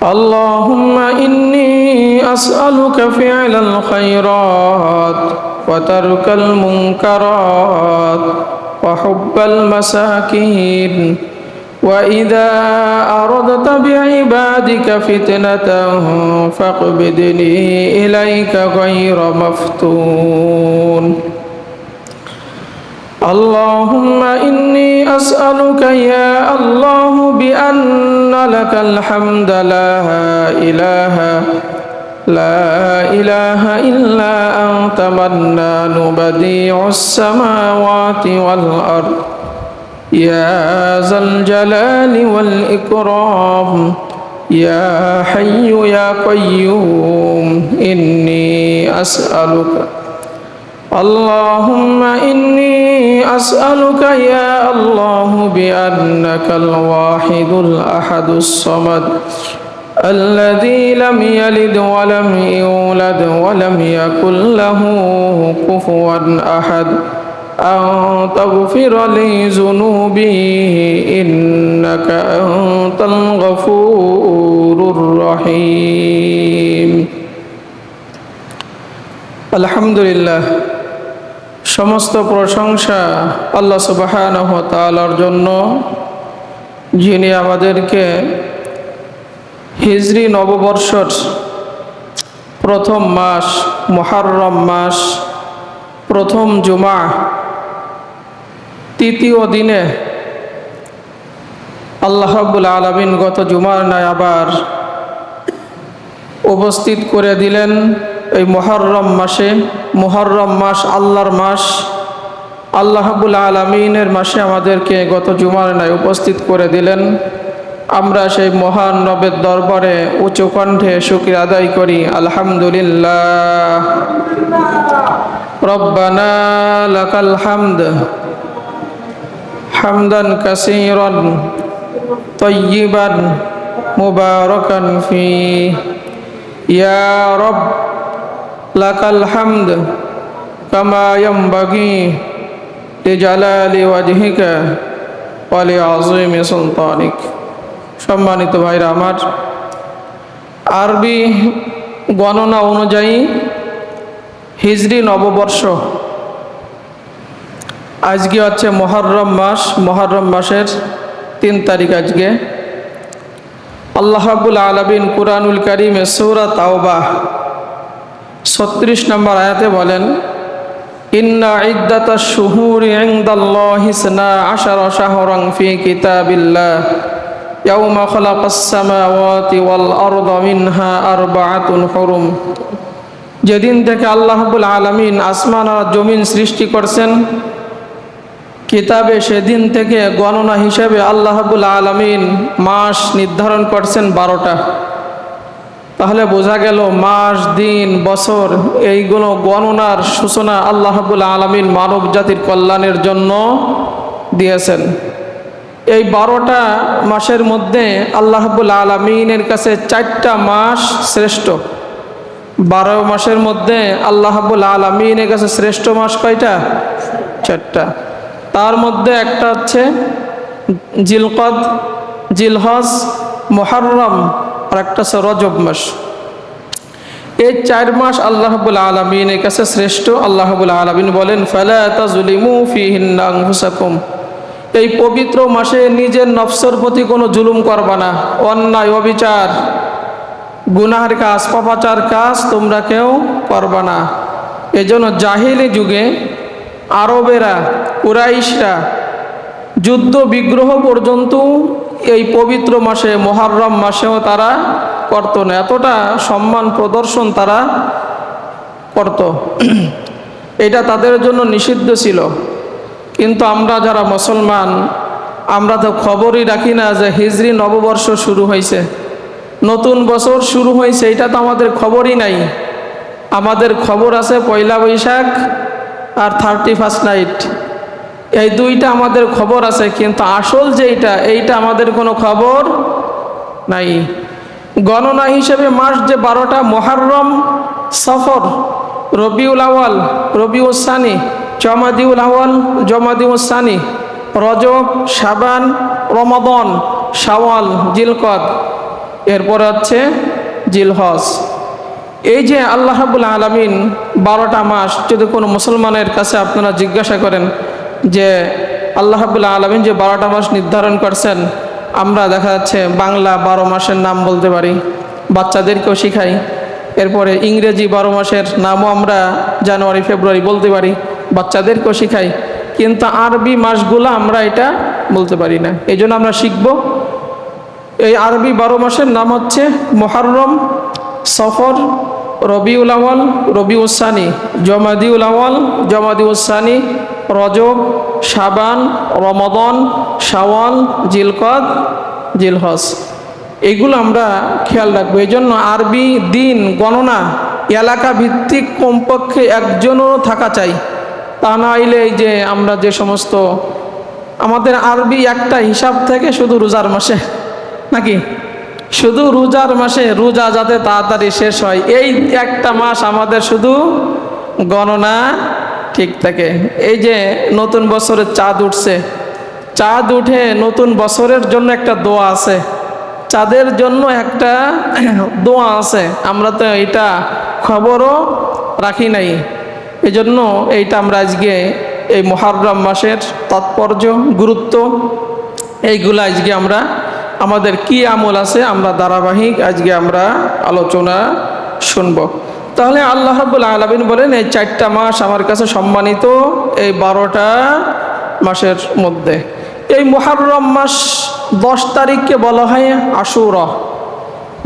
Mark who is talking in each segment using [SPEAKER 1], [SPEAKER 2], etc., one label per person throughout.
[SPEAKER 1] اللهم إني أسألك فعل الخيرات وترك المنكرات وحب المساكين وإذا أردت بعبادك فتنة فاقبضني إليك غير مفتون اللهم إني أسألك يا الله بأن لك الحمد لا إله إلا أنت منان بديع السماوات والأرض يا ذا الجلال والإكرام يا حي يا قيوم إني أسألك اللهم إني أسألك يا الله بأنك الواحد الأحد الصمد الذي لم يلد ولم يولد ولم يكن له كفوا أحد أن تغفر لي ذنوبي إنك أنت الغفور الرحيم الحمد لله সমস্ত প্রশংসা আল্লাহ সুবহানাহু ওয়া তাআলার জন্য, যিনি আমাদেরকে হিজরি নববর্ষের প্রথম মাস মুহররম মাস প্রথম জুমা তৃতীয় দিনে আল্লাহ রাব্বুল আলামিন গত জুমার ন্যায় আবার উপস্থিত করে দিলেন এই মুহররম মাসে। মুহররম মাস আল্লাহর মাস, আল্লাহ রাব্বুল আলামিনের মাসে আমাদেরকে গত জুমার ন্যায় উপস্থিত করে দিলেন। আমরা সেই মহান রবের দরবারে উচ্চ কণ্ঠে শুকরিয়া আদায় করি, আলহামদুলিল্লাহ। রব্বানা লাকাল হামদ হামদান কাসীরান তাইয়িবান মুবারাকান ফি ইয়া রব লাকাল হামদ কামা ইয়ানবাগি লিজালালি ওয়াজহিকা ওয়া লিআযীমি সুলতানিক। সম্মানিত ভাইরা আমার, আরবি গণনা অনুযায়ী হিজরি নববর্ষ আজকে হচ্ছে মুহররম মাস। মুহররম মাসের 3 তারিখ আজকে। আল্লাহ রাব্বুল আলামিন কুরআনুল কারীমে সূরা তাওবা 36 নম্বর আয়াতে বলেন, ইন্না ইদ্দাতাশ শুহুরি ইনদাল্লাহি 12 শাহরান ফি কিতাবিল্লাহ ইয়াওমা খালাকাস সামাওয়াতি ওয়াল আরদা মিনহা আরবাআতুন হুরুম। যেদিন থেকে আল্লাহ রাব্বুল আলামিন আসমান আর জমিন সৃষ্টি করছেন, কিতাবে সেদিন থেকে গণনা হিসেবে আল্লাহ রাব্বুল আলামিন মাস নির্ধারণ করছেন 12টা। তাহলে বোঝা গেল মাস, দিন, বছর এইগুলো গণনার সূচনা আল্লাহ রাব্বুল আলামিন মানব জাতির কল্যাণের জন্য দিয়েছেন। এই 12টা মাসের মধ্যে আল্লাহ রাব্বুল আলামিনের কাছে 4টা মাস শ্রেষ্ঠ। 12 মাসের মধ্যে আল্লাহ রাব্বুল আলামিনের কাছে শ্রেষ্ঠ মাস কয়টা? 4টা। তার মধ্যে একটা হচ্ছে জিলকদ, জিলহজ, মুহররম, আর একটা হচ্ছে রজব মাস। এই 4 মাস আল্লাহ রাব্বুল আলামিনের কাছে শ্রেষ্ঠ। আল্লাহ রাব্বুল আলামিন বলেন, ফালা তাজলিমু ফীহিন্না আনফুসাকুম। এই পবিত্র মাসে নিজের নফসের প্রতি কোনো জুলুম করবা না, অন্যায়, অবিচার, গুনাহের কাজ, পাপাচার কাজ তোমরা কেউ করবা না। এজন্য জাহিলি যুগে আরবেরা, কুরাইশরা যুদ্ধ বিগ্রহ পর্যন্ত এই পবিত্র মাসে মুহররম মাসেও তারা করত না। এতটা সম্মান প্রদর্শন তারা করত, এটা তাদের জন্য নিষিদ্ধ ছিল। কিন্তু আমরা যারা মুসলমান, আমরা তো খবরই রাখি না যে হিজরি নববর্ষ শুরু হয়েছে, নতুন বছর শুরু হয়েছে, এটা তো আমাদের খবরই নাই। আমাদের খবর আছে পয়লা বৈশাখ আর 31 নাইট, এই 2টা আমাদের খবর আছে, কিন্তু আসল যেটা এইটা আমাদের কোনো খবর নাই। গণনা হিসেবে মাস যে 12টা, মুহররম, সফর, রবিউল আউয়াল, রবিউল সানি, জমাদিউল আউয়াল, জমাদিউল সানি, রজব, শাবান, রমাদান, শাওয়াল, জিলকদ, এরপরে হচ্ছে জিলহজ। এই যে আল্লাহ রাব্বুল আলামিন 12টা মাস, যদি কোনো মুসলমানের কাছে আপনারা জিজ্ঞাসা করেন যে আল্লাহ রাব্বুল আলামিন যে 12টা মাস নির্ধারণ করছেন, আমরা দেখা যাচ্ছে বাংলা 12 মাসের নাম বলতে পারি, বাচ্চাদেরকেও শিখাই। এরপরে ইংরেজি 12 মাসের নামও আমরা জানুয়ারি ফেব্রুয়ারি বলতে পারি, বাচ্চাদেরকেও শিখাই। কিন্তু আরবি মাসগুলো আমরা এটা বলতে পারি না, এই জন্য আমরা শিখব। এই আরবি 12 মাসের নাম হচ্ছে মুহররম, সফর, রবিউল আউয়াল, রবিউস সানি, জমাদিউল আউয়াল, জমাদিউস সানি, রজব, শাবান, রমাদান, শাওয়াল, জিলকদ, জিলহজ। এগুলো আমরা খেয়াল রাখবো। এই জন্য আরবি দিন গণনা এলাকা ভিত্তিক কমপক্ষে একজনও থাকা চাই। তা না হইলে এই যে আমরা যে সমস্ত আমাদের আরবি একটা হিসাব থেকে শুধু রোজার মাসে, নাকি শুধু রোজার মাসে রোজা যাতে তাড়াতাড়ি শেষ হয়, এই একটা মাস আমাদের শুধু গণনা ঠিক থাকে। এই যে নতুন বছরের চাঁদ উঠছে, চাঁদ উঠে নতুন বছরের জন্য একটা দোয়া আছে, চাঁদের জন্য একটা দোয়া আছে, আমরা তো এটা খবরও রাখি নাই। এই জন্য এইটা আমরা আজকে এই মুহররম মাসের তাৎপর্য, গুরুত্ব, এইগুলো আজকে আমরা আমাদের কি আমল আছে আমরা ধারাবাহিক আজকে আমরা আলোচনা শুনব। তাহলে আল্লাহ রাব্বুল আলামিন বলেন এই 4টা মাস আমার কাছে সম্মানিত, এই 12টা মাসের মধ্যে এই মুহররম মাস 10 তারিখকে বলা হয় আশুরা।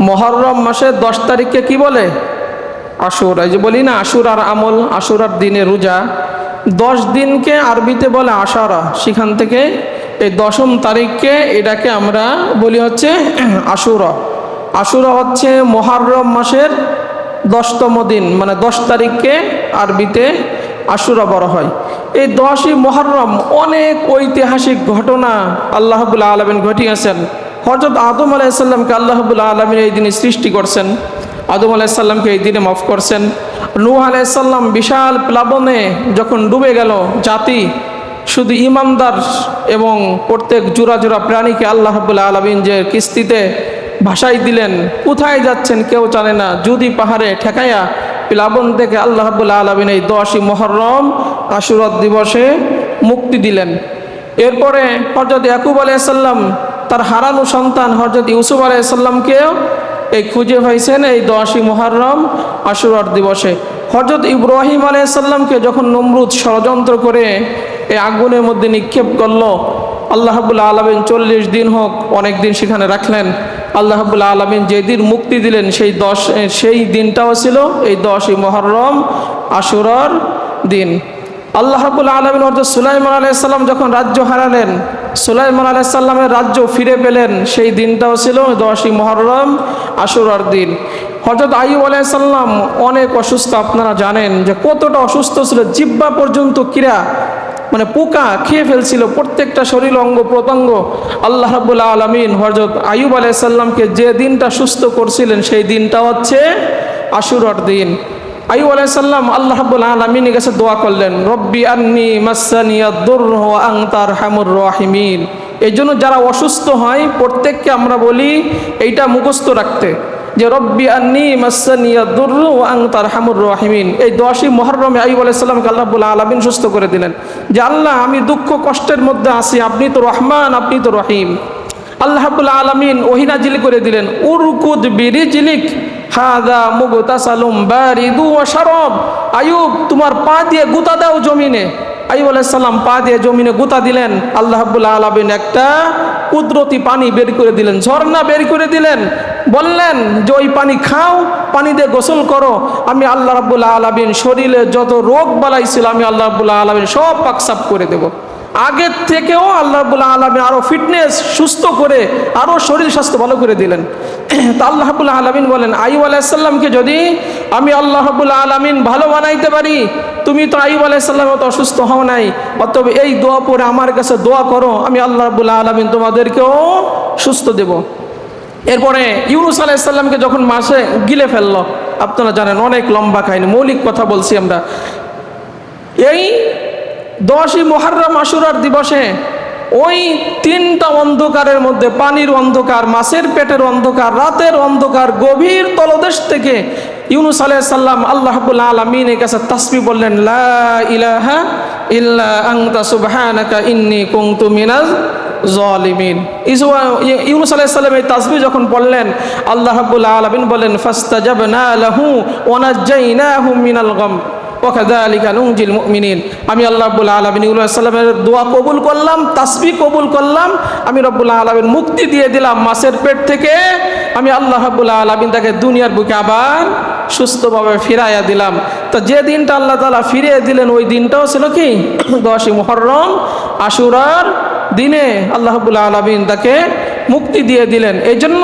[SPEAKER 1] মুহররম মাসের 10 তারিখকে কি বলে? আশুরা। এই যে বলি না আশুরার আমল, আশুরার দিনে রোজা, 10 দিনকে আরবিতে বলে আশারা। সেখান থেকে এই 10ম তারিখকে এটাকে আমরা বলি হচ্ছে আশুরা। আশুরা হচ্ছে মুহররম মাসের 10তম দিন, মানে 10 তারিখকে আরবিতে আশুরা বলা হয়। এই 10ই মুহররম অনেক ঐতিহাসিক ঘটনা আল্লাহ রাব্বুল আলামিন ঘটিয়েছেন। হযরত আদম আলাইহিস সালামকে আল্লাহ রাব্বুল আলামিন এই দিনে সৃষ্টি করছেন, আদম আলাইহিস সালামকে এই দিনে মাফ করছেন। নূহ আলাইহিস সালাম বিশাল প্লাবনে যখন ডুবে গেল জাতি, শুধু ইমানদার এবং প্রত্যেক জোড়া জোড়া প্রাণীকে আল্লাহ রাব্বুল আলামিন যে কিস্তিতে ভাসাই দিলেন, কোথায় যাচ্ছেন কেউ জানে না, যদি পাহাড়ে ঠেকাইয়া প্লাবন থেকে আল্লাহ রাব্বুল আলামিন এই 10ই মুহররম আশুরা দিবসে মুক্তি দিলেন। এরপরে হযরত ইয়াকুব আলাইহিস সালাম তার হারানো সন্তান হযরত ইউসুফ আলাইহিস সালামকেও এই খুঁজে পাইছেন এই 10ই মুহররম আশুরার দিবসে। হযরত ইব্রাহিম আলাইহিস সালামকে যখন নমরুদ ষড়যন্ত্র করে এই আগুনের মধ্যে নিক্ষেপ করলো, আল্লাহ রাব্বুল আলামিন 40 দিন হোক অনেক দিন সেখানে রাখলেন। আল্লাহ রাব্বুল আলামিন যেদিন মুক্তি দিলেন সেই দিনটাও ছিল এই 10ই মুহররম আশুরার দিন। আল্লাহ রাব্বুল আলামিন হযরত সুলাইমান আলাইহিস সালাম যখন রাজ্য হারালেন, সুলাইমান আলাইহিস সালামের রাজ্য ফিরে পেলেন, সেই দিনটাও ছিল 10ই মুহররম আশুরার দিন। হযরত আইয়ুব আলাইহিস সালাম অনেক অসুস্থ, আপনারা জানেন যে কতটা অসুস্থ ছিল, জিহ্বা পর্যন্ত কিরা মানে পোকা খেয়ে ফেলছিল, প্রত্যেকটা শরীর অঙ্গ প্রত্যঙ্গ। আল্লাহ রাব্বুল আলামিন হযরত আইয়ুব আলাইহিস সালামকে যে দিনটা সুস্থ করছিলেন সেই দিনটা হচ্ছে আশুরার দিন। আইয়ুব আলাইহিস সালাম আল্লাহ রাব্বুল আলামিনের কাছে দোয়া করলেন, রব্বি আন্নী মাসানিয়াদ দুররু ওয়া আনতা আরহামুর রাহিমিন। এই জন্য যারা অসুস্থ হয় প্রত্যেককে আমরা বলি এইটা মুখস্থ রাখতে, যে রব্বি আন্নী মাসানিয়াদ দুররু ওয়া আনতা আরহামুর রাহিমিন। এই 10ই মুহররমে আইয়ুব আলাইহিস সালামকে আল্লাহ রাব্বুল আলামিন সুস্থ করে দিলেন, যে আল্লাহ আমি দুঃখ কষ্টের মধ্যে আছি, আপনি তো রহমান, আপনি তো রহিম। আল্লাহ রাব্বুল আলামিন ওহী নাজিল করে দিলেন, উরকুদ বিরিজলিক হাযা মুগতাসালুম বারিদু ওয়া শারাব। আইয়ুব তোমার পা দিয়ে গুতা দাও জমিনে। আইয়ুব আলাইহিস সালাম পা দিয়ে জমিনে গুতা দিলেন, আল্লাহ রাব্বুল আলামিন একটা কুদরতি পানি বের করে দিলেন, ঝর্ণা বের করে দিলেন, বললেন যে ওই পানি খাও, পানি দিয়ে গোসল করো, আমি আল্লাহ রাব্বুল আলামিন শরীরে যত রোগ বালাই ছিল আমি আল্লাহ রাব্বুল আলামিন সব পাকসাফ করে দেব। আগের থেকেও আল্লাহ রাব্বুল আলামিন আরো ফিটনেস সুস্থ করে আরো শরীর স্বাস্থ্য ভালো করে দিলেন। তা আল্লাহ রাব্বুল আলামিন বলেন আইয়ুব আলাইহিস সালামকে যদি আমি আল্লাহ রাব্বুল আলামিন ভালো বানাইতে পারি, তুমি তো আইয়ুব আলাইহিস সালামের মতো অসুস্থ হও নাই, অতএব এই দোয়া পড়ে আমার কাছে দোয়া করো, আমি আল্লাহ রাব্বুল আলামিন তোমাদেরকেও সুস্থ দেব। এরপরে ইউনূস আলাইহিস সালামকে যখন মাছে গিলে ফেললো, আপনারা জানেন অনেক লম্বা কাহিনী, মৌলিক কথা বলছি আমরা। এই 10ই মুহররম আশুরার দিবসে ওই তিনটা অন্ধকারের মধ্যে, পানির অন্ধকার, মাছের পেটের অন্ধকার, রাতের অন্ধকার, গভীর তলদেশ থেকে ইউনুস আলাইহিস সালাম আল্লাহ রাব্বুল আলামিনের কাছে তাসবিহ বললেন, লা ইলাহা ইল্লা আনতা সুবহানাকা ইন্নী কুনতু মিনাজ জালিমিন। ইউনুস আলাইহিস সালাম এই তাসবিহ যখন পড়লেন, আল্লাহ রাব্বুল আলামিন বলেন, ফাস্তাজাবনা লাহু ওয়া নাজ্জাইনাহু মিনাল গাম ওয়াকাযালিকা নুনজিল মুমিনিন। আমি আল্লাহ রাব্বুল আলামিন ইউনুস আলাইহিস সালামের দোয়া কবুল করলাম, তাসবিহ কবুল করলাম, আমি রব্বুল আলামিন মুক্তি দিয়ে দিলাম মাছের পেট থেকে। আমি আল্লাহ রাব্বুল আলামিন তাকে দুনিয়ার বুকে আবার সুস্থভাবে ফিরাইয়া দিলাম। তো যে দিনটা আল্লাহ তাআলা ফিরিয়ে দিলেন ওই দিনটাও ছিল কি 10ই মুহররম, আশুরার দিনে আল্লাহ রাব্বুল আলামিন তাকে মুক্তি দিয়ে দিলেন। এই জন্য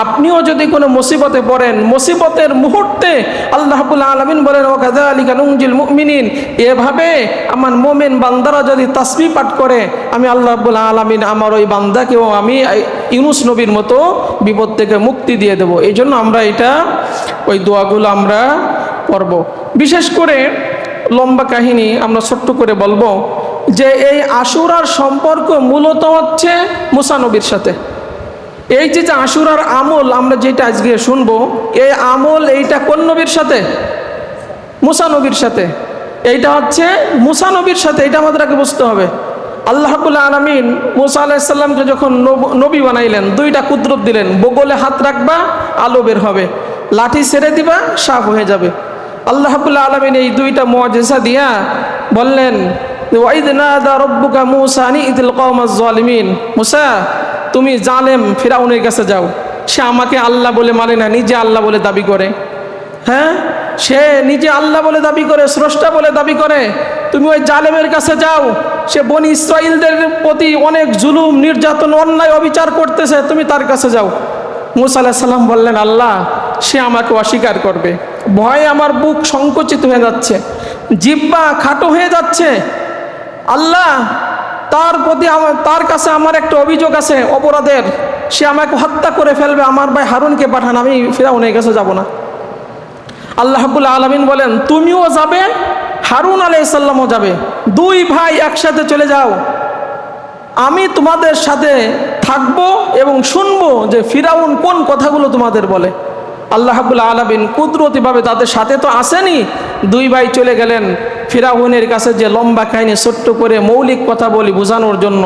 [SPEAKER 1] আপনিও যদি কোনো মুসিবতে পড়েন, মুসিবতের মুহূর্তে আল্লাহ রাব্বুল আলামিন বলেন, ওয়াকাযালিকা নুনজিল মুমিনিন, এভাবে আমার মুমিন বান্দারা যদি তাসবিহ পাঠ করে, আমি আল্লাহ রাব্বুল আলামিন আমার ওই বান্দাকেও আমি ইউনুস নবীর মতো বিপদ থেকে মুক্তি দিয়ে দেব। এই জন্য আমরা ওই দোয়াগুলো আমরা পড়ব। বিশেষ করে লম্বা কাহিনী আমরা ছোট্ট করে বলবো যে এই আশুরার সম্পর্ক মূলত হচ্ছে মুসা নবীর সাথে। এই যে আশুরার আমল আমরা যেটা আজকে শুনবো, এই আমল এইটা কোন নবীর সাথে? মুসা নবীর সাথে। এইটা হচ্ছে মুসা নবীর সাথে, এটা আমাদেরকে বুঝতে হবে। আল্লাহ রাব্বুল আলামিন মুসা আলাইহিস সালামকে যখন নবী বানাইলেন, দুইটা কুদরত দিলেন, বগলে হাত রাখবা আলো বের হবে, লাঠি ছেড়ে দিবা সাফ হয়ে যাবে। আল্লাহ রাব্বুল আলামিন এই দুইটা মুআজিজা দিয়া বললেন, ওয়াইদ নাদা রব্বুকা মুসা আনিতিল কওমাজ জালিমিন, মুসা তুমি জালেম ফিরাউনের কাছে যাও। সে আমাকে আল্লাহ বলে মানে না, নিজে আল্লাহ বলে দাবি করে। হ্যাঁ, সে নিজে আল্লাহ বলে দাবি করে, স্রষ্টা বলে দাবি করে। তুমি ওই জালেমের কাছে যাও, সে বনি ইসরাইলদের প্রতি অনেক জুলুম, নির্যাতন, অন্যায়, অবিচার করতেছে, তুমি তার কাছে যাও। মুসা আলাইহিস সালাম বললেন, আল্লাহ সে আমাকে অস্বীকার করবে, ভয়ে আমার বুক সংকুচিত হয়ে যাচ্ছে, জিহ্বা খাটো হয়ে যাচ্ছে। আল্লাহ তার কাছে আমার একটা অভিযোগ আছে অপরাধের, সে আমাকে হত্যা করে ফেলবে, আমার ভাই হারুনকে পাঠান, আমি ফিরাউনের কাছে যাব না। আল্লাহ রাব্বুল আলামিন বলেন, তুমিও যাবে, হারুন আলাইহিস সালামও যাবে, দুই ভাই একসাথে চলে যাও, আমি তোমাদের সাথে থাকবো এবং শুনবো যে ফিরাউন কোন কথাগুলো তোমাদের বলে। আল্লাহ রাব্বুল আলামিন কুদরতিভাবে তাদের সাথে তো আসেনি, দুই ভাই চলে গেলেন ফিরাউনের কাছে। যে লম্বা কাহিনী ছোট্ট করে মৌলিক কথা বলি বোঝানোর জন্য,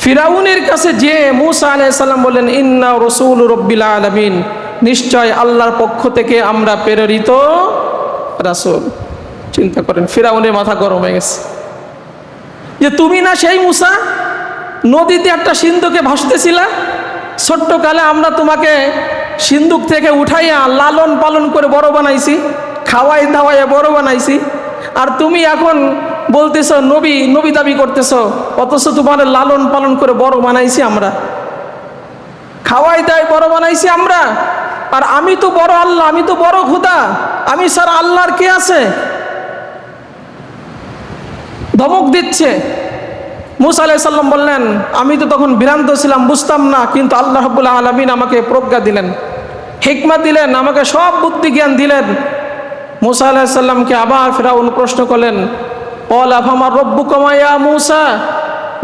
[SPEAKER 1] ফিরাউনের কাছে যে মুসা আলাইহিস সালাম বললেন, ইন্না রাসূল রাব্বিল আলামিন, নিশ্চয় আল্লাহর পক্ষ থেকে আমরা প্রেরিত রাসূল। চিন্তা করেন, ফিরাউনের মাথা গরম হয়ে গেছে যে তুমি না সেই মুসা, নদীতে একটা সিন্ধুকে ভাসতেছিলা, ছোট্টকালে আমরা তোমাকে সিন্ধুক থেকে উঠাইয়া লালন পালন করে বড় বানাইছি, খাওয়াই দাওয়াইয়া বড় বানাইছি, আর তুমি এখন বলতেছ নবী দাবি করতেছ, অথচ তোমার লালন পালন করে বড় বানাইছি আমরা, খাওয়াই দাওয়াই বড় বানাইছি আমরা, আর আমি তো বড় আল্লাহ, আমি তো বড় খোদা, আমি স্যার আল্লাহর কে আছে? ধমক দিচ্ছে। মুসা আলাইহিস সালাম বললেন, আমি তো তখন ভ্রান্ত ছিলাম, বুঝতাম না, কিন্তু আল্লাহ রাব্বুল আলামিন আমাকে প্রজ্ঞা দিলেন, হিকমত দিলেন, আমাকে সব বুদ্ধি জ্ঞান দিলেন। মুসা আলাইহিস সালামকে আবার ফিরাউন প্রশ্ন করলেন, ক্বালা ফামা রাব্বুকুমা ইয়া মুসা,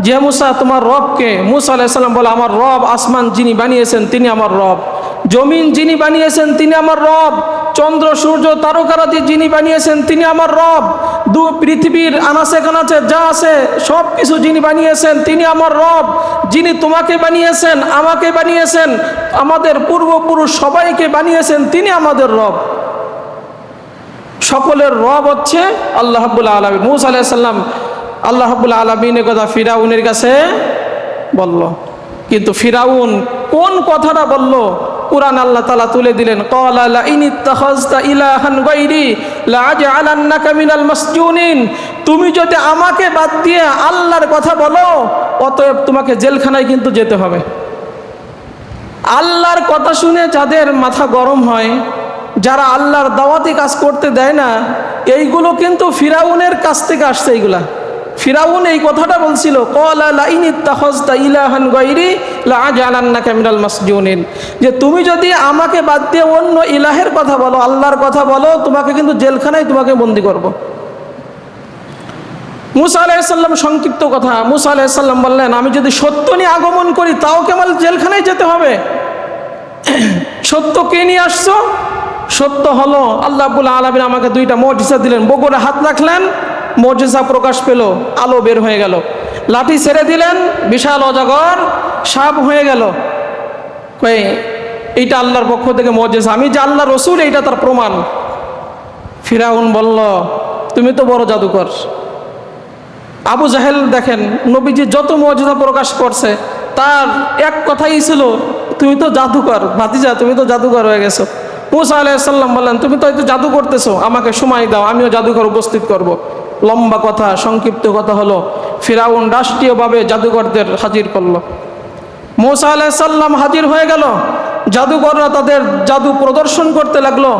[SPEAKER 1] যে মুসা তোমার রব কে? মুসা আলাইহিস সালাম বলে, আমার রব আসমান যিনি বানিয়েছেন তিনি আমার রব, জমিন যিনি বানিয়েছেন তিনি আমার রব, চন্দ্র সূর্য তারকারাজি যিনি বানিয়েছেন তিনি আমার রব, পৃথিবীর আনাচে কানাচে যা আছে সব কিছু যিনি বানিয়েছেন তিনি আমার রব, যিনি তোমাকে বানিয়েছেন, আমাকে বানিয়েছেন, আমাদের পূর্বপুরুষ সবাইকে বানিয়েছেন তিনি আমাদের রব। সকলের রব হচ্ছে আল্লাহ রাব্বুল আলামিন। মুসা আলাইহিস সালাম আল্লাহ রাব্বুল আলামিনের কথা ফিরাউনের কাছে বলল, কিন্তু ফিরাউন কোন কথাটা বলল কুরআন আল্লাহ তাআলা তুলে দিলেন, ক্বালা লা ইন ইত্তাখাযতা ইলাহান গায়রি লা আজআলান্নাকা মিনাল মাসজুনিন, তুমি যদি আমাকে বাদ দিয়ে আল্লাহর কথা বলো অতএব তোমাকে জেলখানায় কিন্তু যেতে হবে। আল্লাহর কথা শুনে যাদের মাথা গরম হয়, যারা আল্লাহর দাওয়াতি কাজ করতে দেয় না, এইগুলো কিন্তু ফিরাউনের কাছ থেকে আসছে। এইগুলা ফিরাউন এই কথাটা বলছিল, ক্বালা লা ইন ইত্তাখাযতা ইলাহান গায়রি লা আজআলান্নাকা মিনাল মাসজুনিন, যে তুমি যদি আমাকে বাদ দিয়ে অন্য ইলাহের কথা বলো, আল্লাহর কথা বলো, তোমাকে কিন্তু জেলখানায় তোমাকে বন্দী করব। মুসা আলাইহিস সালাম সংক্ষিপ্ত কথা, মুসা আলাইহিস সালাম বললেন, আমি যদি সত্য নিয়ে আগমন করি তাও কেবল জেলখানায় যেতে হবে। সত্য কে নিয়ে আসছো? সত্য হলো আল্লাহ রাব্বুল আলামিন আমাকে দুইটা মুজিজা দিলেন। বগরে হাত রাখলেন, মুজিজা প্রকাশ পেল, আলো বের হয়ে গেল। লাঠি ছেড়ে দিলেন, বিশাল অজগর সাপ হয়ে গেল। কই এইটা আল্লাহর পক্ষ থেকে মুজিজা, আমি যে আল্লাহর রাসূল এইটা তার প্রমাণ। ফিরাউন বলল, তুমি তো বড় জাদুকর। আবু জাহেল দেখেন নবীজি যত মুজিজা প্রকাশ করছে তার এক কথাই ছিল, তুমি তো জাদুকর ভাতিজা, তুমি তো জাদুকর হয়ে গেছো। মুসা আলাইহিস সালাম বললেন, তুমি তো হয়তো জাদু করতেছো, আমাকে সময় দাও, আমিও জাদুকর উপস্থিত করব। লম্বা কথা, সংক্ষিপ্ত কথা হলো, ফিরাউন রাষ্ট্রীয়ভাবে জাদুকরদের হাজির করলো। মুসা আলাইহিস সালাম হাজির হয়ে গেল, জাদুকররা তাদের জাদু প্রদর্শন করতে লাগলো।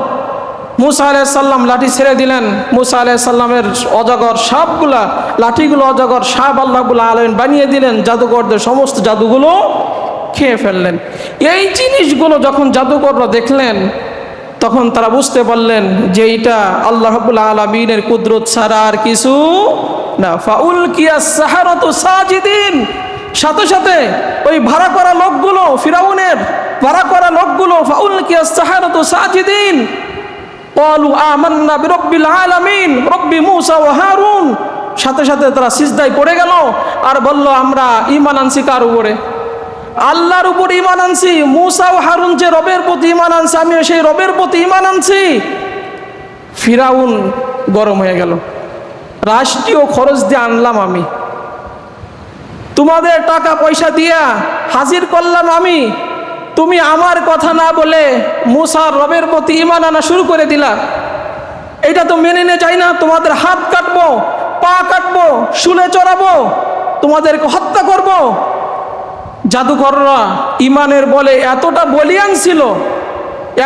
[SPEAKER 1] মুসা আলাইহিস সালাম লাঠি ছেড়ে দিলেন, মুসা আলাইহিস সালামের অজগর সাপগুলা, লাঠিগুলো অজগর সাপ আল্লাহ রাব্বুল আলামিন বানিয়ে দিলেন, জাদুকরদের সমস্ত জাদুগুলো খেয়ে ফেললেন। এই জিনিসগুলো যখন জাদুকররা দেখলেন তখন তারা বুঝতে পারলেন যে এটা আল্লাহ রাব্বুল আলামিনের কুদরত ছাড়া আর কিছু না। ফাউলকিয়াস সাহারাতু সাজিদিন, সাথে সাথে ওই ভাড়া করা লোকগুলো, ফিরাউনের ভাড়া করা লোকগুলো, ফাউলকিয়াস সাহারাতু সাজিদিন ক্বালু আমান্না বিরাব্বিল আলামিন রব্বি মূসা ওয়া হারুন, সাথে সাথে তারা সিজদায় পড়ে গেল আর বলল, আমরা ঈমান আনছি কার উপরে? আল্লাহর উপর ঈমান আনছি। মূসা ও হারুন যে রবের প্রতি ঈমান আনছে, আমিও সেই রবের প্রতি ঈমান আনছি। ফিরাউন গরম হয়ে গেল, রাষ্ট্রীয় খরচ দিয়ে আনলাম আমি, তোমাদের টাকা পয়সা দিয়া হাজির করলাম আমি, তুমি আমার কথা না বলে মূসার রবের প্রতি ঈমান আনা শুরু করে দিলা। এটা তো মেনে নিয়ে যাই না, তোমাদের হাত কাটবো, পা কাটবো, শুলে চড়াবো, তোমাদেরকে হত্যা করব। জাদুকররা ইমানের বলে এতটা বলিয়ান ছিল,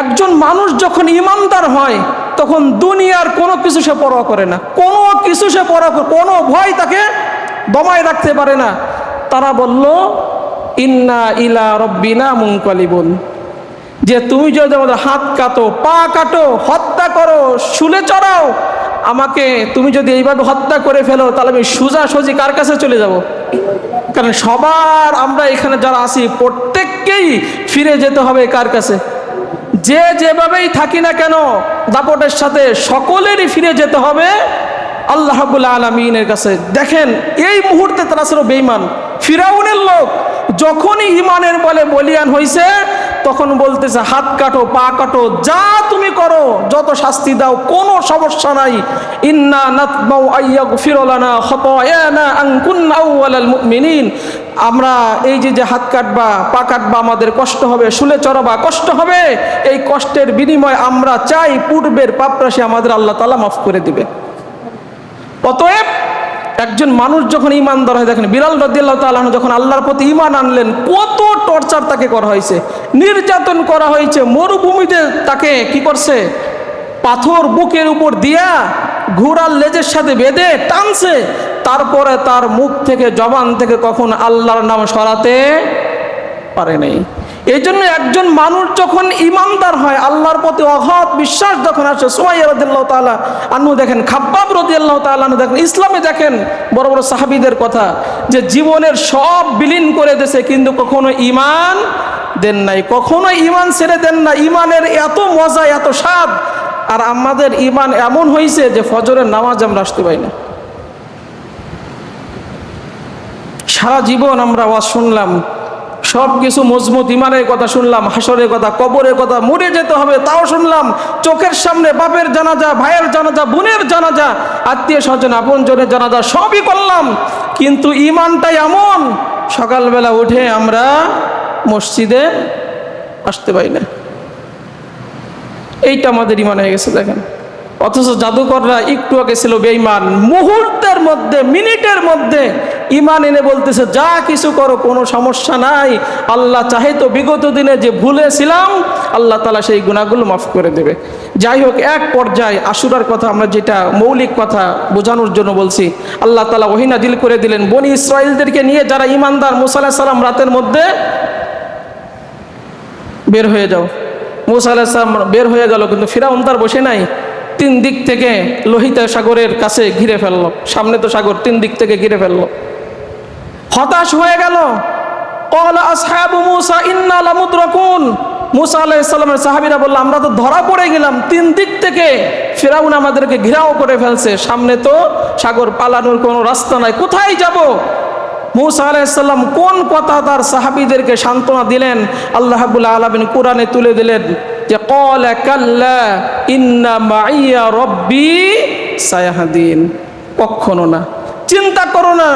[SPEAKER 1] একজন মানুষ যখন ইমানদার হয় তখন দুনিয়ার কোনো কিছু সে পরোয়া করে না, কোনো কিছু সে পরোয়া করে, কোনো ভয় তাকে দমায় রাখতে পারে না। তারা বলল, ইন্না ইলা রব্বিনা মুনকালিবুন, যে তুমি যদি আমাদের হাত কাটো, পা কাটো, হত্যা করো, শুলে চড়াও, আমাকে তুমি যদি এইভাবে হত্যা করে ফেলো তাহলে আমি সোজাসুজি কার কাছে চলে যাব? কারণ সবার আমরা এখানে যারা আছি প্রত্যেককেই ফিরে যেতে হবে কার কাছে? যে যেভাবেই থাকি না কেন দাপটের সাথে সকলেরই ফিরে যেতে হবে আল্লাহ রাব্বুল আলামিনের কাছে। দেখেন এই মুহূর্তে তারা ছিল বেঈমান। ফিরাউনের লোক যখনই ইমানের বলে বলিয়ান হয়েছে তখন বলতেছে, হাত কাটো, পা কাটো, যা তুমি করো, যত শাস্তি দাও, কোনো সমস্যা নাই। ইন্না নাতমাউ আইয়াগফির লানা খাতায়ানা আন কুন্না আউওয়ালাল মুমিনিন, আমরা এই যে হাত কাটবা, পা কাটবা, আমাদের কষ্ট হবে, শুলে চড়াবা, কষ্ট হবে, এই কষ্টের বিনিময়ে আমরা চাই পূর্বের পাপরাশি আমাদের আল্লাহ তাআলা মাফ করে দিবে। অতএব একজন মানুষ যখন ইমানদার হয়, দেখেন বিলাল রাদিয়াল্লাহু তাআলা আনহু যখন আল্লাহর প্রতি ঈমান আনলেন, কত টর্চার তাকে করা হয়েছে, নির্যাতন করা হয়েছে, মরুভূমিতে তাকে কি করছে, পাথর বুকের উপর দিয়া ঘোড়ার লেজের সাথে বেঁধে টানছে, তারপরে তার মুখ থেকে, জবান থেকে কখন আল্লাহর নাম সরাতে পারে নাই। এই জন্য একজন মানুষ যখন ইমানদার হয়, আল্লাহর প্রতি অগাধ বিশ্বাস যখন আসে, সুমাইয়া রাদিয়াল্লাহু তাআলা আনহু দেখেন, খাব্বাব রাদিয়াল্লাহু তাআলা আনহু দেখেন, ইসলামে দেখেন বড় বড় সাহাবীদের কথা, যে জীবনের সব বিলীন করে দিয়েছে কিন্তু কখনো ঈমান দেন নাই, কখনো ঈমান ছেড়ে দেন না। ঈমানের এত মজা, এত স্বাদ। আর আমাদের ঈমান এমন হয়েছে যে ফজরের নামাজ আমরা আসতে পারি না। সারা জীবন আমরা ওয়াজ শুনলাম, সব কিছু মজবুত ইমানের কথা শুনলাম, হাসরের কথা, কবরের কথা, মরে যেতে হবে তাও শুনলাম, চোখের সামনে বাপের জানাজা, ভাইয়ের জানাজা, বোনের জানাজা, আত্মীয় স্বজন, আপনজনের জানাজা সবই করলাম, কিন্তু ইমানটাই এমন, সকালবেলা উঠে আমরা মসজিদে আসতে পারি না। এইটা আমাদের ইমান হয়ে গেছে দেখেন। অথচ জাদুকররা একটু আগে ছিল বেঈমান, মুহূর্তের মধ্যে, মিনিটের মধ্যে ঈমান এনে বলতেছে, যা কিছু করো কোনো সমস্যা নাই, আল্লাহ চাহে তো বিগত দিনে যে ভুলেছিলাম আল্লাহ তাআলা সেই গুনাহগুলো মাফ করে দেবে। যাই হোক, এক পর্যায়ে আশুরার কথা আমরা যেটা মৌলিক কথা বোঝানোর জন্য বলছি, আল্লাহ তাআলা ওহী নাযিল করে দিলেন, বনি ইসরাঈলদেরকে নিয়ে যারা ঈমানদার, মূসা আলাইহিস সালাম রাতের মধ্যে বের হয়ে যাও। মূসা আলাইহিস সালাম বের হয়ে গেল, কিন্তু ফিরাউন তার বসে নাই। তিন দিক থেকে লোহিত সাগরের কাছে ঘিরে ফেললো, সামনে তো সাগর, তিন দিক থেকে ঘিরে ফেললো। হতাশ হয়ে গেল। ক্বালা আসহাবু মূসা ইন্না লামুদরাকুন, মূসা আলাইহিস সালামের সাহাবীরা বলল, আমরা তো ধরা পড়ে গেলাম, তিন দিক থেকে ফিরাউন আমাদেরকে ঘেরাও করে ফেলছে, সামনে তো সাগর, পালানোর কোনো রাস্তা নাই, কোথায় যাব? মূসা আলাইহিস সালাম কোন কথা তার সাহাবীদেরকে সান্ত্বনা দিলেন, আল্লাহ রাব্বুল আলামিন কোরআনে তুলে দিলেন যে ক্বালা কাল্লা ইন্না মাইয়া রাব্বি সায়াহদিন। কখনো না, চিন্তা করো না,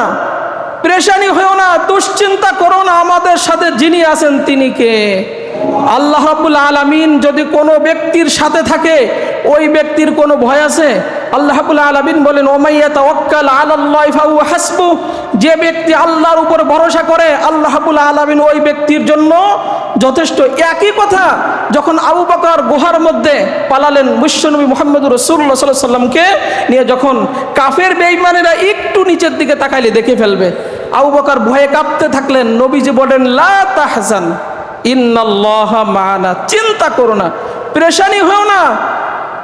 [SPEAKER 1] পেরেশানি হয়েও না, দুশ্চিন্তা করো না, আমাদের সাথে যিনি আছেন তিনি কে? আল্লাহ রাব্বুল আলামিন যদি কোনো ব্যক্তির সাথে থাকে, ওই ব্যক্তির কোনো ভয় আছে? আল্লাহ রাব্বুল আলামিন বলেন ওমাইয়া তাওয়াক্কাল আলাল্লাহি ফাহুয়া হাসবু, যে ব্যক্তি আল্লাহর উপর ভরসা করে আল্লাহ রাব্বুল আলামিন ওই ব্যক্তির জন্য যথেষ্ট। একই কথা যখন আবু বকর গুহার মধ্যে পালালেন বিশ্বনবী মুহাম্মদুর রাসূলুল্লাহ সাল্লাল্লাহু আলাইহি ওয়াসাল্লামকে নিয়ে, যখন কাফের বেঈমানেরা একটু নিচের দিকে তাকাইলে দেখে ফেলবে, আবু বকর ভয়ে কাঁপতে থাকলেন। নবীজি বলেন লা তাহজান ইন্নাল্লাহা মা'ানা, চিন্তা করো না, পেরেশানি হও না,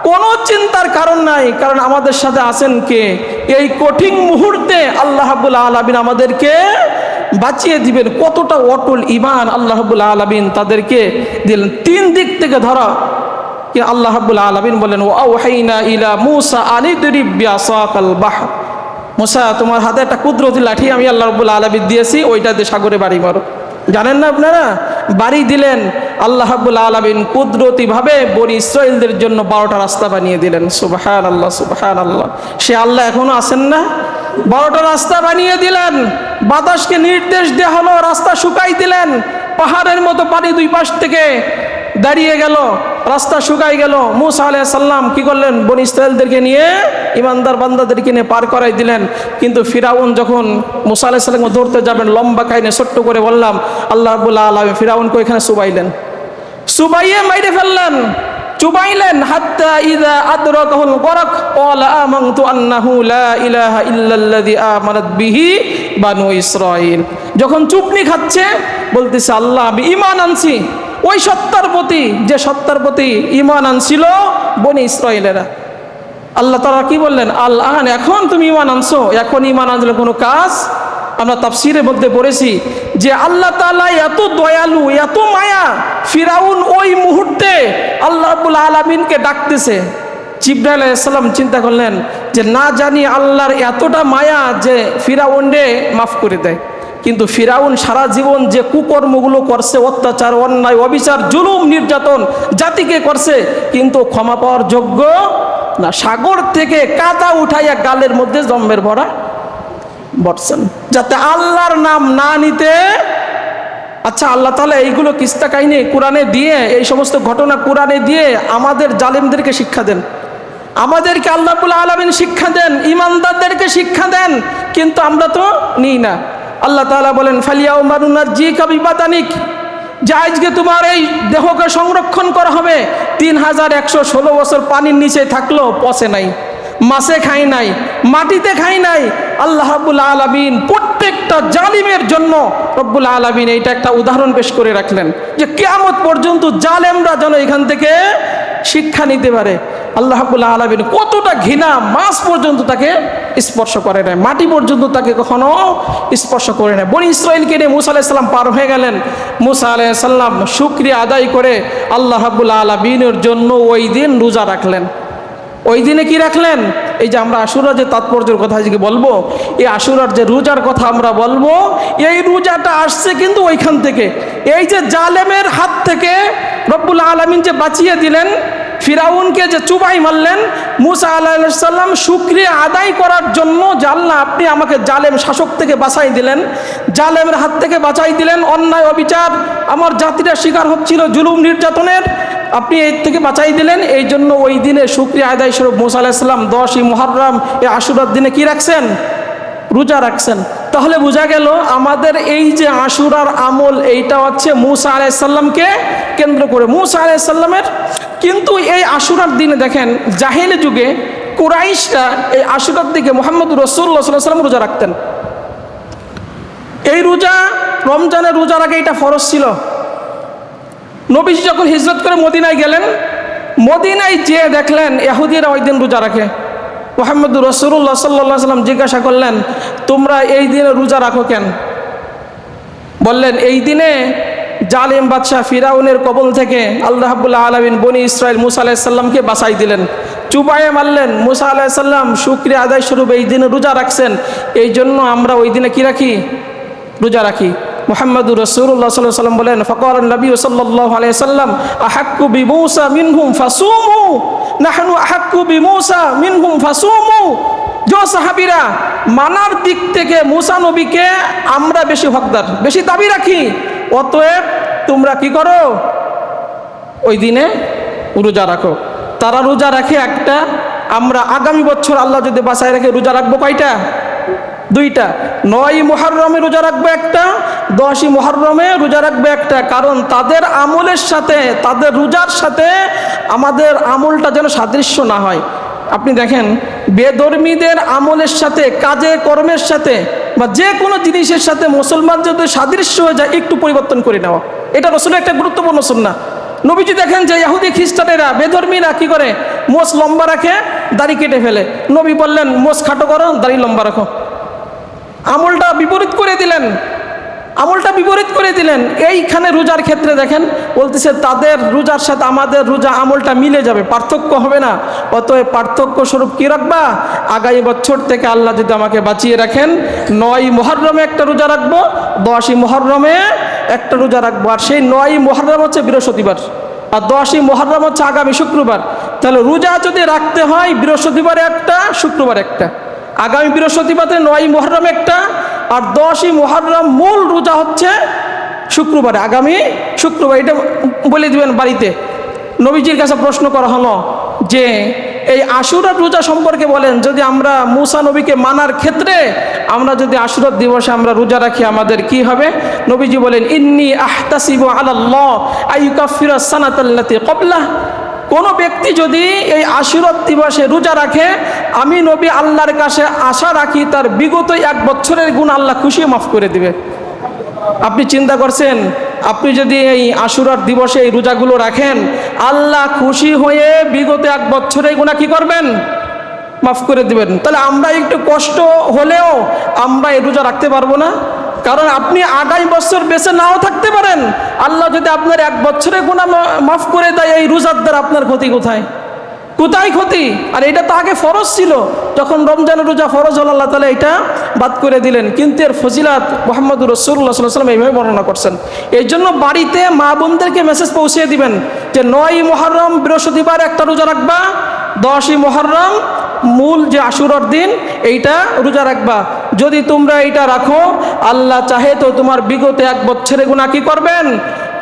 [SPEAKER 1] কোনো চিন্তার কারণ নাই, কারণ আমাদের সাথে আছেন কে? এই কঠিন মুহূর্তে আল্লাহ রাব্বুল আলামিন আমাদেরকে বাঁচিয়ে দিবেন। কতটা অটল ঈমান আল্লাহ রাব্বুল আলামিন তাদেরকে দিলেন, তিন দিক থেকে ধরা। কি আল্লাহ রাব্বুল আলামিন বলেন ওয়া আওহাইনা ইলা মূসা আনিদরিব বিআসাকাল বাহর, মূসা তোমার হাতে একটা কুদরতি লাঠি আমি আল্লাহ রাব্বুল আলামিন দিয়েছি, ওইটাতে সাগরে বাড়ি মারো। জানেন না আপনারা? বাড়ি দিলেন, আল্লাহ রাব্বুল আলামিন কুদরতিভাবে বনি ইসরাঈলদের জন্য 12টা রাস্তা বানিয়ে দিলেন। সুবহানাল্লাহ, সুবহানাল্লাহ। সে আল্লাহ এখনো আছেন না? 12টা রাস্তা বানিয়ে দিলেন। বাতাসকে নির্দেশ দেওয়া হলো, রাস্তা শুকাই দিলেন, পাহাড়ের মতো পানি দুই পাশ থেকে দাঁড়িয়ে গেল, রাস্তা শুকাই গেল। মূসা আলাইহিস সালাম কি করলেন? বনি ইসরাঈলদেরকে নিয়ে, ইমানদার বান্দাদেরকে নিয়ে পার করাই দিলেন। কিন্তু ফিরাউন যখন মূসা আলাইহিস সালামকে ধরতে যাবেন, লম্বা কাহিনী ছোট্ট করে বললাম, আল্লাহ রাব্বুল আলামিন ফিরাউনকে ওইখানে চুবাইলেন, চুবাইয়ে মাইরে ফেললেন, চুবাইলেন। হাত্তা ইযা আদরাকাহুল গরক ক্বালা আমানতু আন্নাহু লা ইলাহা ইল্লাল্লাযী আমানাত বিহি বানু ইসরাঈল। যখন চুপনি খাচ্ছে বলতেছে আল্লাহ আমি ঈমান আনছি ওই সত্তার প্রতি, যে সত্তার প্রতি ঈমান আনছিল বনি ইসরাঈলেরা। আল্লাহ তাআলা কি বললেন? আল-আন, এখন তুমি ঈমান আনছো, এখন ঈমান আনলে কোনো কাজ? আমরা তাফসীরের মধ্যে পড়েছি যে আল্লাহ তাআলা এত দয়ালু, এত মায়া, ফিরাউন ওই মুহূর্তে আল্লাহ রাব্বুল আলামিনকে ডাকতেছে। জিবরাইল আলাইহিস সালাম চিন্তা করলেন যে না জানি আল্লাহর এতটা মায়া যে ফিরাউনরে মাফ করে দেয়। কিন্তু ফিরাউন সারা জীবন যে কুকর্মগুলো করছে, অত্যাচার, অন্যায়, অবিচার, জুলুম, নির্যাতন জাতিকে করছে, কিন্তু ক্ষমা পাওয়ার যোগ্য না। সাগর থেকে কাদা উঠাইয়া গালের মধ্যে জম্বের ভরা বর্ষণ, যাতে আল্লাহর নাম না নিতে। আচ্ছা, আল্লাহ তাআলা এইগুলো কিস্তা কাহিনী কোরআনে দিয়ে, এই সমস্ত ঘটনা কোরআনে দিয়ে আমাদের জালেমদেরকে শিক্ষা দেন, আমাদেরকে আল্লাহ রাব্বুল আলামিন শিক্ষা দেন, ইমানদারদেরকে শিক্ষা দেন, কিন্তু আমরা তো নিই না। আল্লাহ তাআলা বলেন ফালিয়াউমা নুনাজ্জিকা বিবাদানিক, যে আজকে তোমার এই দেহকে সংরক্ষণ করা হবে। 3116 বছর পানির নিচে থাকলো, পচে নাই, মাছে খাই নাই, মাটিতে খাই নাই। আল্লাহ রাব্বুল আলামিন প্রত্যেকটা জালিমের জন্য রব্বুল আলামিন এইটা একটা উদাহরণ পেশ করে রাখলেন যে কিয়ামত পর্যন্ত জালেমরা যেন এখান থেকে শিক্ষা নিতে পারে। আল্লাহ রাব্বুল আলামিন কতটা ঘৃণা, মাছ পর্যন্ত তাকে স্পর্শ করে নাই, মাটি পর্যন্ত তাকে কখনো স্পর্শ করে নাই। বনি ইসরাঈলকে নিয়ে মূসা আলাইহিস সালাম পার হয়ে গেলেন। মূসা আলাইহিস সালাম শুকরিয়া আদায় করে আল্লাহ রাব্বুল আলামিনের জন্য ওই দিন রোজা রাখলেন। ওই দিনে কি রাখলেন? এই যে আমরা আশুরার যে তাৎপর্যের কথা আজকে বলবো, এই আশুরার যে রোজার কথা আমরা বলবো, এই রোজাটা আসছে কিন্তু ওইখান থেকে। এই যে জালেমের হাত থেকে রব্বুল আলামিন যে বাঁচিয়ে দিলেন, ফিরাউনকে যে চুবাই মারলেন, মূসা আলাইহিস সালাম শুকরিয়া আদায় করার জন্য যে আল্লাহ আপনি আমাকে জালেম শাসক থেকে বাঁচাই দিলেন, জালেমের হাত থেকে বাঁচাই দিলেন, অন্যায় অবিচার আমার জাতিরা শিকার হচ্ছিল জুলুম নির্যাতনের, আপনি এর থেকে বাঁচাই দিলেন। এই জন্য ওই দিনে শুকরিয়া আদায় স্বরূপ মূসা আলাইহিস সালাম 10ই মুহররম এই আশুরার দিনে কি রাখছেন? রোজা রাখছেন। তাহলে বোঝা গেল আমাদের এই যে আশুরার আমল, এইটা হচ্ছে মূসা আলাইহিস সালামকে কেন্দ্র করে, মূসা আলাইহিস সালামের। কিন্তু এই আশুরার দিনে দেখেন জাহেলি যুগে কুরাইশরা এই আশুরার দিকে মুহাম্মদুর রাসূলুল্লাহ সাল্লাল্লাহু আলাইহি ওয়াসাল্লাম রোজা রাখতেন। এই রোজা রমজানের রোজার আগে এটা ফরজ ছিল। নবীজি যখন হিজরত করে মদিনায় গেলেন, মদিনায় যেয়ে দেখলেন ইহুদিরা ওই দিন রোজা রাখে। মুহাম্মদুর রাসূলুল্লাহ সাল্লাল্লাহু আলাইহি ওয়াসাল্লাম জিজ্ঞাসা করলেন, তোমরা এই দিনে রোজা রাখো কেন? বললেন, এই দিনে জালিম বাদশাহ ফিরাউনের কবল থেকে আল্লাহ রাব্বুল আলামিন বনি ইসরাইল মুসা আলাইহিস সালামকে বাঁচাই দিলেন, চুবায়ে মারলেন। মুসা আলাইহিস সালাম শুকরিয়া আদায় স্বরূপ এই দিনে রোজা রাখছেন, এই জন্য আমরা ওই দিনে কি রাখি? রোজা রাখি। মুহাম্মদুর রাসূলুল্লাহ সাল্লাল্লাহু আলাইহি ওয়াসাল্লাম বলেন, ফাকালান নবী সাল্লাল্লাহু আলাইহি ওয়াসাল্লাম আহাক্কু বিমূসা মিনহুম ফাসুমু, নাহনু আহাক্কু বিমূসা মিনহুম ফাসুমু। যে সাহাবীরা মানার দিক থেকে মুসা নবীকে আমরা বেশি হকদার, বেশি দাবি রাখি, অতএব তোমরা কি করো? ওই দিনে রোজা রাখো। তারা রোজা রাখে একটা, আমরা আগামী বছর আল্লাহ যদি বাঁচায় রাখে রোজা রাখবো কয়টা? দুইটা। 9ই মুহররমে রোজা রাখবো একটা, 10ই মুহররমে রোজা রাখবো একটা। কারণ তাদের আমলের সাথে, তাদের রোজার সাথে আমাদের আমলটা যেন সাদৃশ্য না হয়। আপনি দেখেন, বেধর্মীদের আমলের সাথে, কাজে কর্মের সাথে বা যে কোনো জিনিসের সাথে মুসলমান যদি সাদৃশ্য হয়ে যায়, একটু পরিবর্তন করে নেওয়া, এটা রাসূলের একটা গুরুত্বপূর্ণ সুন্নাহ। নবীজি দেখেন যে ইহুদি খ্রিস্টানেরা, বেধর্মীরা কি করে? মোষ লম্বা রাখে, দাড়ি কেটে ফেলে। নবী বললেন, মোষ খাটো করো, দাড়ি লম্বা রাখো। আমলটা বিপরীত করে দিলেন, আমলটা বিপরীত করে দিলেন। এইখানে রোজার ক্ষেত্রে দেখেন, বলতেছে তাদের রোজার সাথে আমাদের রোজা আমলটা মিলে যাবে, পার্থক্য হবে না। অতএব পার্থক্য স্বরূপ কি রাখবা? আগামী বছর থেকে আল্লাহ যদি আমাকে বাঁচিয়ে রাখেন, 9ই মুহররমে একটা রোজা রাখবো, 10ই মুহররমে একটা রোজা রাখবো। আর সেই 9ই মুহররম হচ্ছে বৃহস্পতিবার, আর 10ই মুহররম হচ্ছে আগামী শুক্রবার। তাহলে রোজা যদি রাখতে হয়, বৃহস্পতিবারে একটা, শুক্রবার একটা। আগামী বৃহস্পতিবারে 9ই মুহররম একটা, আর 10ই মুহররম মূল রোজা হচ্ছে শুক্রবারে, আগামী শুক্রবার। এটা বলে দিবেন বাড়িতে। নবীজির কাছে প্রশ্ন করা হলো যে এই আশুরার রোজা সম্পর্কে বলেন, যদি আমরা মুসা নবীকে মানার ক্ষেত্রে আমরা যদি আশুরার দিবসে আমরা রোজা রাখি, আমাদের কি হবে? নবীজি বলেন, ইন্নী আহতাসিবু আলাল্লাহ আইয়ুকাফিরা সানাতাল্লাতী ক্বাবলাহ। কোনো ব্যক্তি যদি এই আশুরার দিবসে রোজা রাখে, আমি নবী আল্লাহর কাছে আশা রাখি তার বিগত 1 বছরের গুনাহ আল্লাহ খুশি মাফ করে দিবে। আপনি চিন্তা করছেন, আপনি যদি এই আশুরার দিবসে এই রোজাগুলো রাখেন, আল্লাহ খুশি হয়ে বিগত 1 বছরের গুনাহ কি করবেন? মাফ করে দিবেন। তাহলে আমরা একটু কষ্ট হলেও আমরা এই রোজা রাখতে পারবো না? কারণ আপনি আগামী বছর বেঁচে নাও থাকতে পারেন, আল্লাহ যদি আপনার 1 বছরের গুনাহ মাফ করে দেয়, এই রোজার দ্বারা আপনার ক্ষতি কোথায়? কোথায় ক্ষতি? আর এটা তো আগে ফরজ ছিল, যখন রমজানের রোজা ফরজ হল আল্লাহ তাআলা এটা বাদ করে দিলেন। কিন্তু এর ফজিলাত মুহাম্মদুর রাসূলুল্লাহ সাল্লাল্লাহু আলাইহি ওয়াসাল্লাম এইভাবে বর্ণনা করছেন। এই জন্য বাড়িতে মা বোনদেরকে মেসেজ পৌঁছিয়ে দিবেন যে 9ই মুহররম বৃহস্পতিবার একটা রোজা রাখবা, 10ই মুহররম মূল যে আশুরার দিন এইটা রোজা রাখবা। যদি তোমরা এইটা রাখো, আল্লাহ চাহে তো তোমার বিগত 1 বছরের গুনাহ কি করবেন?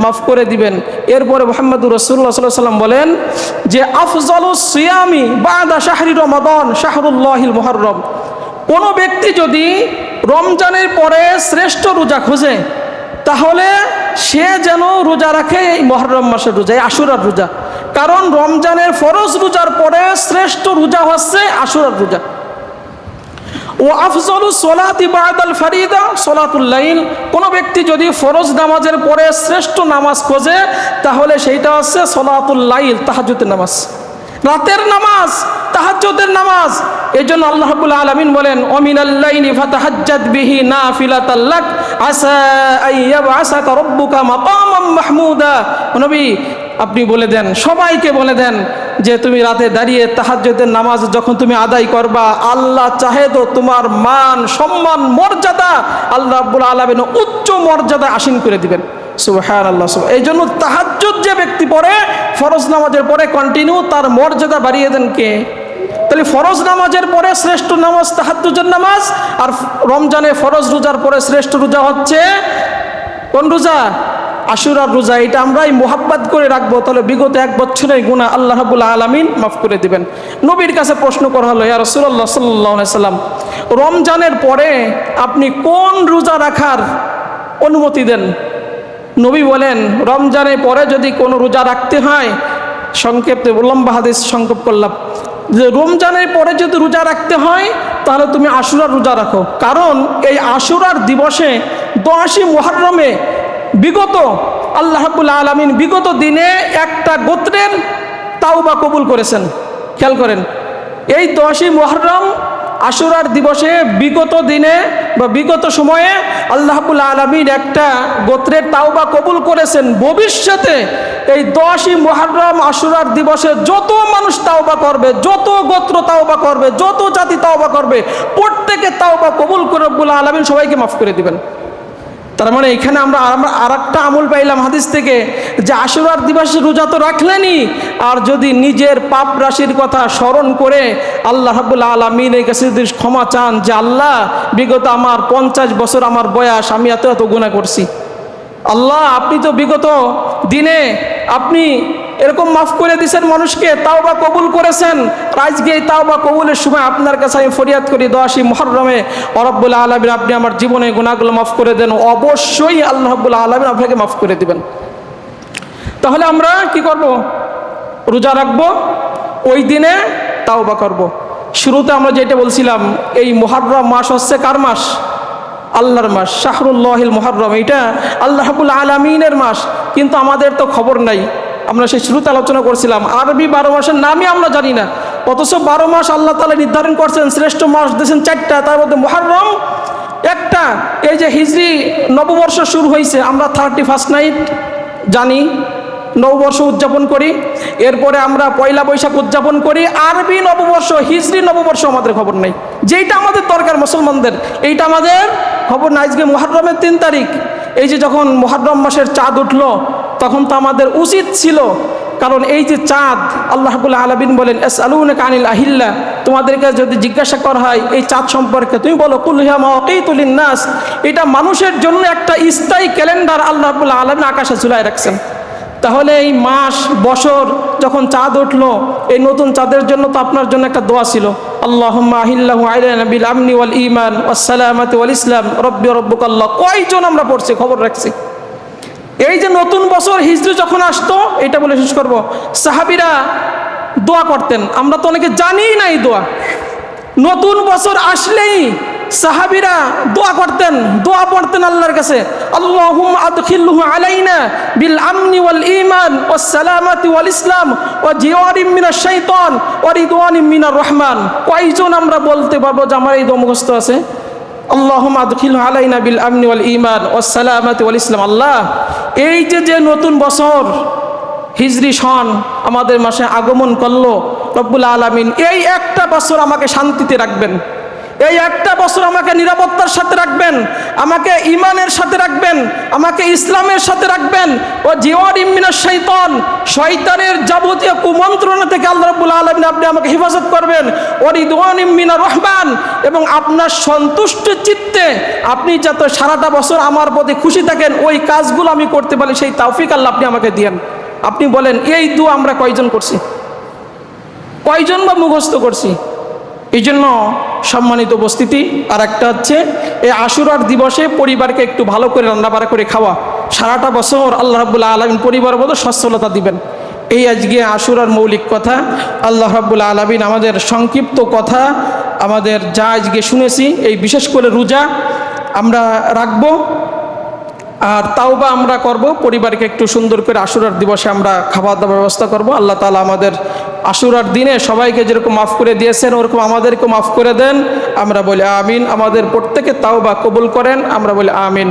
[SPEAKER 1] মাফ করে দিবেন। এরপরে মুহাম্মদুর রাসূলুল্লাহ সাল্লাল্লাহু আলাইহি ওয়াসাল্লাম বলেন যে আফজালুস সিয়ামি বাদা শাহরি রমাদান শাহরুল্লাহিল মুহররম। কোনো ব্যক্তি যদি রমজানের পরে শ্রেষ্ঠ রোজা খোঁজে, তাহলে সে যেন রোজা রাখে এই মুহররম মাসের রোজা, এই আশুরার রোজা। কারণ রমজানের ফরজ রোজার পরে শ্রেষ্ঠ রোজা হচ্ছে আশুরার রোজা। ও আফজালু সলাতি বাদাল ফারিদা সলাতুল লাইল। কোনো ব্যক্তি যদি ফরজ নামাজের পরে শ্রেষ্ঠ নামাজ খোঁজে, তাহলে সেইটা হচ্ছে সলাতুল লাইল, তাহাজ্জুদের নামাজ, রাতের নামাজ, তাহাজ্জুদের নামাজ। এই জন্য আল্লাহ রাব্বুল আলামিন বলেন, ওমিনাল লাইলি ফাতাহাজ্জাদ বিহি নাফিলাতাল লাক আসা আইয়াবআসাকা রাব্বুকা মাকামাম মাহমুদা। নবী আপনি বলে দেন, সবাইকে বলে দেন যে তুমি রাতে দাঁড়িয়ে তাহাজ্জুদের নামাজ যখন তুমি আদায় করবা, আল্লাহ চাহে তো তোমার মান, সম্মান, মর্যাদা আল্লাহ রাব্বুল আলামিন উচ্চ মর্যাদা আসীন করে দিবেন। সুবহানাল্লাহ। এই জন্য তাহাজ্জুদ যে ব্যক্তি পড়ে ফরজ নামাজের পরে কন্টিনিউ, তার মর্যাদা বাড়িয়ে দেন কে? তাহলে ফরজ নামাজের পরে শ্রেষ্ঠ নামাজ তাহাজ্জুদের নামাজ, আর রমজানে ফরজ রোজার পরে শ্রেষ্ঠ রোজা হচ্ছে কোন রোজা? আশুরার রোজা। এটা আমরাই মোহাব্বত করে রাখবো, তাহলে বিগত 1 বছরের গুনাহ আল্লাহ রাব্বুল আলামিন মাফ করে দিবেন। নবীর কাছে প্রশ্ন করা হলো, ইয়া রাসূলুল্লাহ সাল্লাল্লাহু আলাইহি সাল্লাম, রমজানের পরে আপনি কোন রোজা রাখার অনুমতি দেন? নবী বলেন, রমজানের পরে যদি কোনো রোজা রাখতে হয়, সংক্ষেপে লম্বা হাদিস সংক্ষেপ করলাম, যে রমজানের পরে যদি রোজা রাখতে হয় তাহলে তুমি আশুরার রোজা রাখো। কারণ এই আশুরার দিবসে 10ই মুহররমে বিগত আল্লাহ রাব্বুল আলামিন বিগত দিনে একটা গোত্রের তাওবা কবুল করেছেন। খেয়াল করেন, এই 10ই মুহররম আশুরার দিবসে বিগত দিনে বা বিগত সময়ে আল্লাহ রাব্বুল আলামিন একটা গোত্রের তাওবা কবুল করেছেন। ভবিষ্যতে এই 10ই মুহররম আশুরার দিবসে যত মানুষ তাওবা করবে, যত গোত্র তাওবা করবে, যত জাতি তাওবা করবে, প্রত্যেকে তাওবা কবুল করে রব্বুল আলামিন সবাইকে মাফ করে দিবেন। তার মানে এখানে আমরা আরেকটা আমল পাইলাম হাদিস থেকে, যে আশুরার দিবসে রোজা তো রাখলেনই, আর যদি নিজের পাপ রাশির কথা স্মরণ করে আল্লাহ রাব্বুল আলামিনের কাছে যদি ক্ষমা চান, যে আল্লাহ বিগত আমার 50 বছর আমার বয়স, আমি এত এত গুনাহ করছি, আল্লাহ আপনি তো বিগত দিনে আপনি এরকম মাফ করে দিয়েছেন মানুষকে, তাওবা কবুল করেছেন। আজকে এই তাওবা কবুলের সময় আপনার কাছে আমি ফরিয়াদ করি 10ই মুহররমে রব্বুল আলামিন আপনি আমার জীবনের গুনাহগুলো মাফ করে দেন। অবশ্যই আল্লাহ রাব্বুল আলামিন আপনাকে মাফ করে দিবেন। তাহলে আমরা কি করব? রোজা রাখবো, ওই দিনে তাওবা করব। শুরুতে আমরা যেটা বলছিলাম, এই মুহররম মাস হচ্ছে কার মাস? আল্লাহর মাস, শাহরুল্লাহিল মুহররম, এটা আল্লাহ রাব্বুল আলামিনের মাস। কিন্তু আমাদের তো খবর নাই। আমরা সেই শুরুতে আলোচনা করছিলাম, আরবি 12 মাসের নামই আমরা জানি না, অথচ 12 মাস আল্লাহ তাআলা নির্ধারণ করছেন, শ্রেষ্ঠ মাস দিয়েছেন 4টা, তার মধ্যে মুহররম একটা। এই যে হিজরি নববর্ষ শুরু হয়েছে, আমরা 31st নাইট জানি, নববর্ষ উদযাপন করি। এরপরে আমরা পয়লা বৈশাখ উদযাপন করি। আরবি নববর্ষ, হিজরি নববর্ষ আমাদের খবর নাই। যেইটা আমাদের দরকার মুসলমানদের, এইটা আমাদের খবর নাই। আজকে মুহররমের 3 তারিখ, এই যে যখন মুহররম মাসের চাঁদ উঠলো, তখন তো আমাদের উচিত ছিল, কারণ এই যে চাঁদ, আল্লাহ রাব্বুল আলামিন বলেন ইয়াসআলুনাকা আনিল আহিল্লা, তোমাদেরকে যদি জিজ্ঞাসা করা হয় এই চাঁদ সম্পর্কে, তুমি বলো কুল হিয়া মাওয়াকিতু লিন-নাস, এটা মানুষের জন্য একটা স্থায়ী ক্যালেন্ডার আল্লাহ রাব্বুল আলামিন আকাশে ঝুলায় রাখছেন। তাহলে এই মাস বছর যখন চাঁদ উঠলো, এই নতুন চাঁদের জন্য তো আপনার জন্য একটা দোয়া ছিল, আল্লাহুম্মা আহিল্লাহু আলাইনা বিল আমনি ওয়াল ঈমান ওয়াস সালামাতি ওয়াল ইসলাম রব্বি রব্বুকাল্লাহ। কয়জন আমরা পড়ছি, খবর রাখছি? এই যে নতুন বছর হিজরি যখন আসতো, এটা বলে শেষ করব, সাহাবীরা দোয়া করতেন। আমরা তো অনেকে জানি না এই দোয়া। নতুন বছর আসলেই সাহাবীরা দোয়া করতেন, দোয়া পড়তেন আল্লাহর কাছে, আল্লাহুম্মা আদখিলহু আলাইনা বিল আমনি ওয়াল ঈমান ওয়াস সালামাতি ওয়াল ইসলাম ওয়া জিওয়ারিম মিনাশ শাইতান ওয়া রিদওয়ানিম মিনার রহমান। কয়জন আমরা বলতে পারবো যে আমার এই দোয়া মুখস্থ আছে? আল্লাহুম্মা আদখিলহু আলাইনা বিল আমনি ওয়াল ঈমান ওয়াস সালামাতি ওয়াল ইসলাম। আল্লাহ, এই যে নতুন বছর হিজরি সন আমাদের মাসে আগমন করলো, রব্বুল আলামিন এই একটা বছর আমাকে শান্তিতে রাখবেন, এই একটা বছর আমাকে নিরাপত্তার সাথে রাখবেন, আমাকে ঈমানের সাথে রাখবেন, আমাকে ইসলামের সাথে রাখবেন। ও জিওয়ারিম মিনাশ শাইতান, শয়তানের যাবতীয় কুমন্ত্রণা থেকে আল্লাহ রাব্বুল আলামিন আপনি আমাকে হেফাজত করবেন। ও রিদওয়ানিম মিনার রহমান, এবং আপনার সন্তুষ্ট চিত্তে আপনি যাতে সারাটা বছর আমার প্রতি খুশি থাকেন, ওই কাজগুলো আমি করতে পারি, সেই তৌফিক আল্লাহ আপনি আমাকে দিয়েন। আপনি বলেন এই দোয়া আমরা কয়জন করছি, কয়জন বা মুখস্থ করছি? এই জন্য সম্মানিত উপস্থিতি, আর একটা হচ্ছে এই আশুরার দিবসে পরিবারকে একটু ভালো করে রান্নাবাড়া করে খাওয়া। সারাটা বছর আল্লাহ রাব্বুল আলামিন পরিবার বলে সচ্ছলতা দিবেন। এই আজকে আশুরার মৌলিক কথা। আল্লাহ রাব্বুল আলামিন আমাদের সংক্ষিপ্ত কথা, আমাদের যা আজকে শুনেছি, এই বিশেষ করে রোজা আমরা রাখবো, আর তাওবা আমরা করব, পরিবারকে একটু সুন্দর করে আশুরার দিবসে আমরা খাবার দাবার ব্যবস্থা করব। আল্লাহ তাআলা আমাদের আশুরার দিনে সবাইকে যেরকম মাফ করে দিয়েছেন, ওরকম আমাদেরকে মাফ করে দেন। আমরা বলি আমিন। আমাদের প্রত্যেকে তাওবা কবুল করেন, আমরা বলি আমিন।